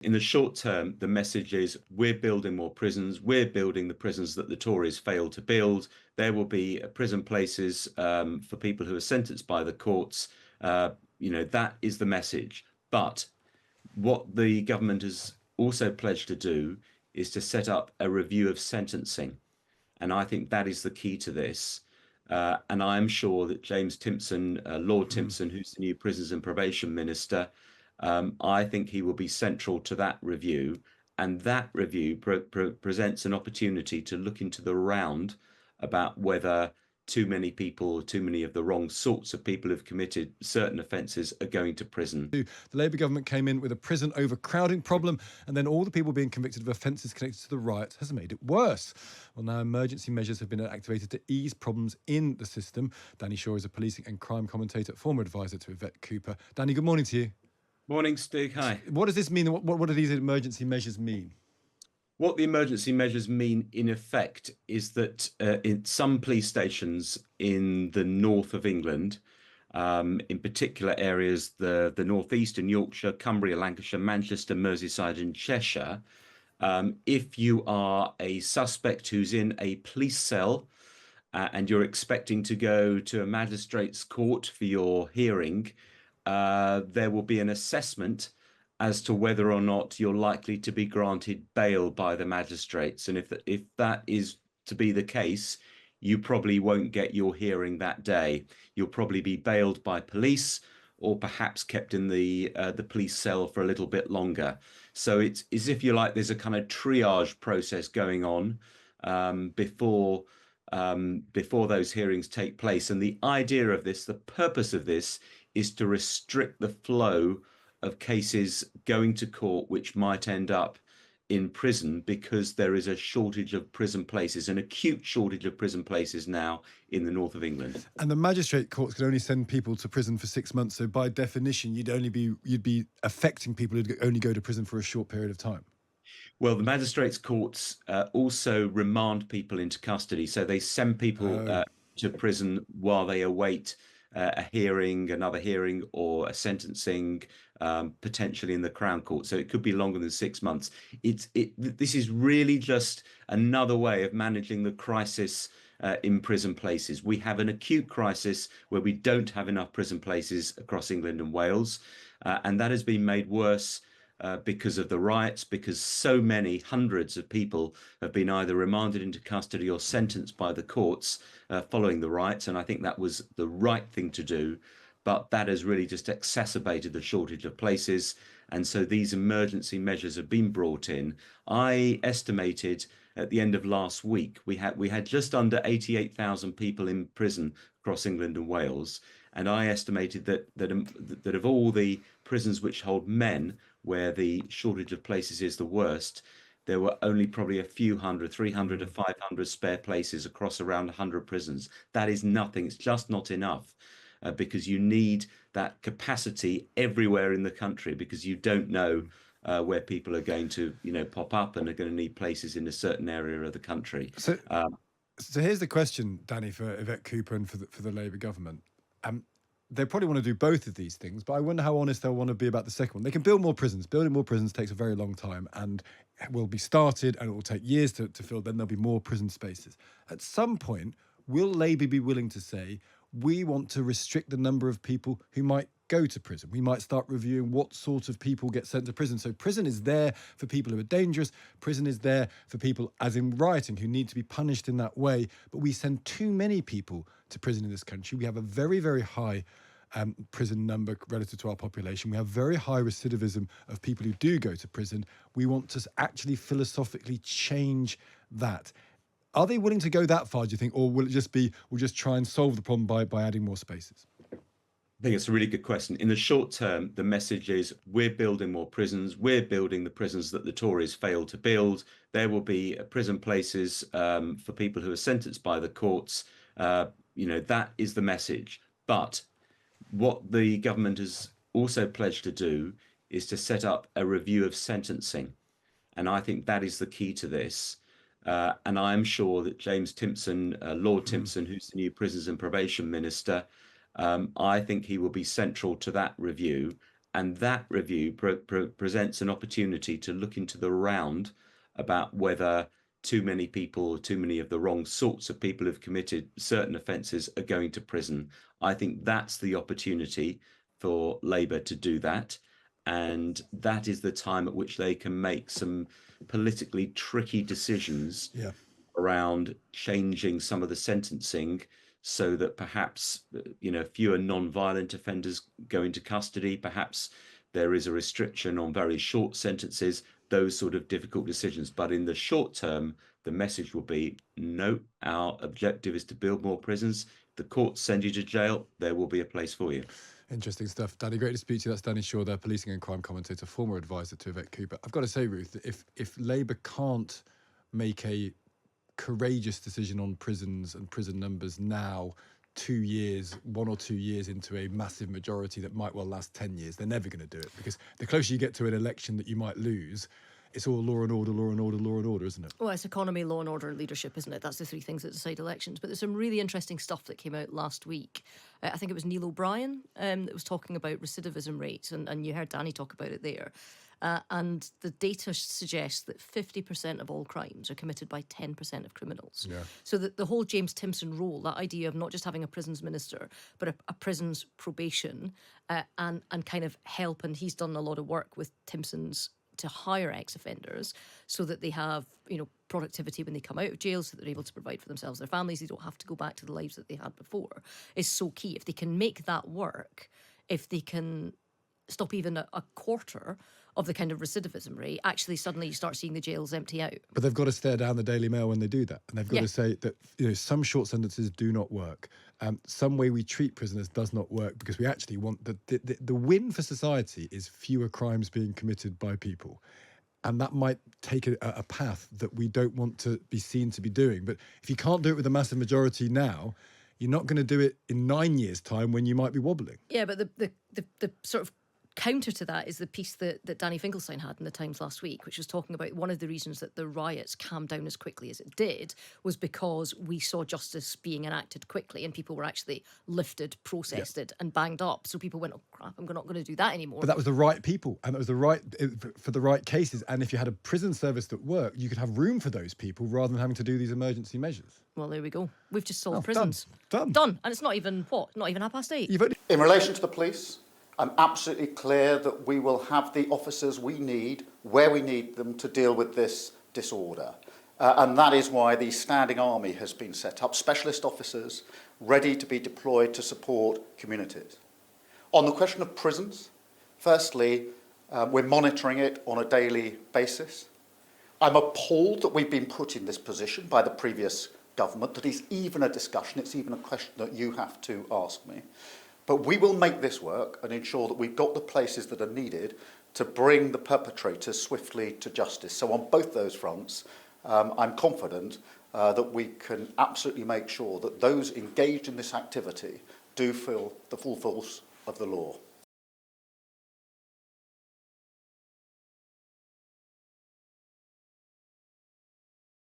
In the short term, the message is we're building more prisons. We're building the prisons that the Tories failed to build. There will be prison places for people who are sentenced by the courts. That is the message. But what the government has also pledged to do is to set up a review of sentencing. And I think that is the key to this. And I'm sure that James Timpson, Lord Timpson, who's the new Prisons and Probation Minister, I think he will be central to that review. And that review presents an opportunity to look into the round about whether too many people, or too many of the wrong sorts of people who've committed certain offences are going to prison. The Labour government came in with a prison overcrowding problem, and then all the people being convicted of offences connected to the riots has made it worse. Well, now emergency measures have been activated to ease problems in the system. Danny Shaw is a policing and crime commentator, former advisor to Yvette Cooper. Danny, good morning to you. Morning, Stig. Hi. What does this mean? What do these emergency measures mean? What the emergency measures mean, in effect, is that in some police stations in the north of England, in particular areas, the northeast in Yorkshire, Cumbria, Lancashire, Manchester, Merseyside, and Cheshire, if you are a suspect who's in a police cell and you're expecting to go to a magistrate's court for your hearing, there will be an assessment as to whether or not you're likely to be granted bail by the magistrates. And if that is to be the case, you probably won't get your hearing that day. You'll probably be bailed by police or perhaps kept in the police cell for a little bit longer. So it's as if you like, there's a kind of triage process going on before those hearings take place. And the idea of this, the purpose of this, is to restrict the flow of cases going to court which might end up in prison, because there is a shortage of prison places, an acute shortage of prison places now in the north of England. And the magistrate courts can only send people to prison for 6 months. So by definition, you'd be affecting people who only go to prison for a short period of time. Well, the magistrates' courts also remand people into custody. So they send people to prison while they await a hearing, another hearing, or a sentencing, potentially in the Crown Court. So it could be longer than 6 months. This is really just another way of managing the crisis in prison places. We have an acute crisis where we don't have enough prison places across England and Wales, and that has been made worse because of the riots, because so many hundreds of people have been either remanded into custody or sentenced by the courts following the riots. And I think that was the right thing to do. But that has really just exacerbated the shortage of places. And so these emergency measures have been brought in. I estimated at the end of last week, we had just under 88,000 people in prison across England and Wales. And I estimated that of all the prisons which hold men, where the shortage of places is the worst, there were only probably a few hundred, 300 to 500 spare places across around 100 prisons. That is nothing. It's just not enough, because you need that capacity everywhere in the country, because you don't know where people are going to, pop up and are going to need places in a certain area of the country. So here's the question, Danny, for Yvette Cooper and for the Labour government. They probably want to do both of these things, but I wonder how honest they'll want to be about the second one. They can build more prisons. Building more prisons takes a very long time and will be started, and it will take years to fill. Then there'll be more prison spaces. At some point, will Labour be willing to say, we want to restrict the number of people who might go to prison? We might start reviewing what sort of people get sent to prison. So prison is there for people who are dangerous. Prison is there for people, as in rioting, who need to be punished in that way. But we send too many people to prison in this country. We have a very, very high prison number relative to our population. We have very high recidivism of people who do go to prison. We want to actually philosophically change that. Are they willing to go that far, do you think? Or will it just be, we'll just try and solve the problem by adding more spaces? I think it's a really good question. In the short term, the message is we're building more prisons. We're building the prisons that the Tories failed to build. There will be prison places for people who are sentenced by the courts. That is the message. But what the government has also pledged to do is to set up a review of sentencing. And I think that is the key to this. And I'm sure that James Timpson, Lord Timpson, who's the new Prisons and Probation Minister, I think he will be central to that review. And that review presents an opportunity to look into the round about whether too many people, too many of the wrong sorts of people who've committed certain offences are going to prison. I think that's the opportunity for Labour to do that. And that is the time at which they can make some politically tricky decisions around changing some of the sentencing so that perhaps fewer non-violent offenders go into custody, perhaps there is a restriction on very short sentences, those sort of difficult decisions. But in the short term, the message will be no, our objective is to build more prisons. The courts send you to jail, there will be a place for you. Interesting stuff. Danny, great to speak to you. That's Danny Shaw, their policing and crime commentator, former advisor to Yvette Cooper. I've got to say, Ruth, that if Labour can't make a courageous decision on prisons and prison numbers now, 1 or 2 years into a massive majority that might well last 10 years, they're never going to do it, because the closer you get to an election that you might lose, it's all law and order, law and order, law and order, isn't it? Well, it's economy, law and order, and leadership, isn't it? That's the three things that decide elections. But there's some really interesting stuff that came out last week. I think it was Neil O'Brien that was talking about recidivism rates, and you heard Danny talk about it there. And the data suggests that 50% of all crimes are committed by 10% of criminals. Yeah. So that the whole James Timpson role, that idea of not just having a prisons minister, but a prisons probation and kind of help, and he's done a lot of work with Timpson's to hire ex-offenders so that they have, productivity when they come out of jail, so that they're able to provide for themselves and their families. They don't have to go back to the lives that they had before, is so key. If they can make that work, if they can stop even a quarter of the kind of recidivism rate, actually suddenly you start seeing the jails empty out. But they've got to stare down the Daily Mail when they do that. And they've got to say that some short sentences do not work. Some way we treat prisoners does not work, because we actually want the win for society is fewer crimes being committed by people. And that might take a path that we don't want to be seen to be doing. But if you can't do it with a massive majority now, you're not going to do it in 9 years' time when you might be wobbling. Yeah, but the sort of counter to that is the piece that Danny Finkelstein had in the Times last week, which was talking about one of the reasons that the riots calmed down as quickly as it did was because we saw justice being enacted quickly and people were actually lifted, processed and banged up. So people went, oh crap, I'm not going to do that anymore. But that was the right people, and that was the right for the right cases. And if you had a prison service that worked, you could have room for those people rather than having to do these emergency measures. Well, there we go. We've just solved prisons. Done. And it's not even 8:30. In relation to the police, I'm absolutely clear that we will have the officers we need where we need them to deal with this disorder. And that is why the standing army has been set up, specialist officers ready to be deployed to support communities. On the question of prisons, firstly, we're monitoring it on a daily basis. I'm appalled that we've been put in this position by the previous government, that is even a discussion, it's even a question that you have to ask me. But we will make this work and ensure that we've got the places that are needed to bring the perpetrators swiftly to justice. So on both those fronts, I'm confident that we can absolutely make sure that those engaged in this activity do feel the full force of the law.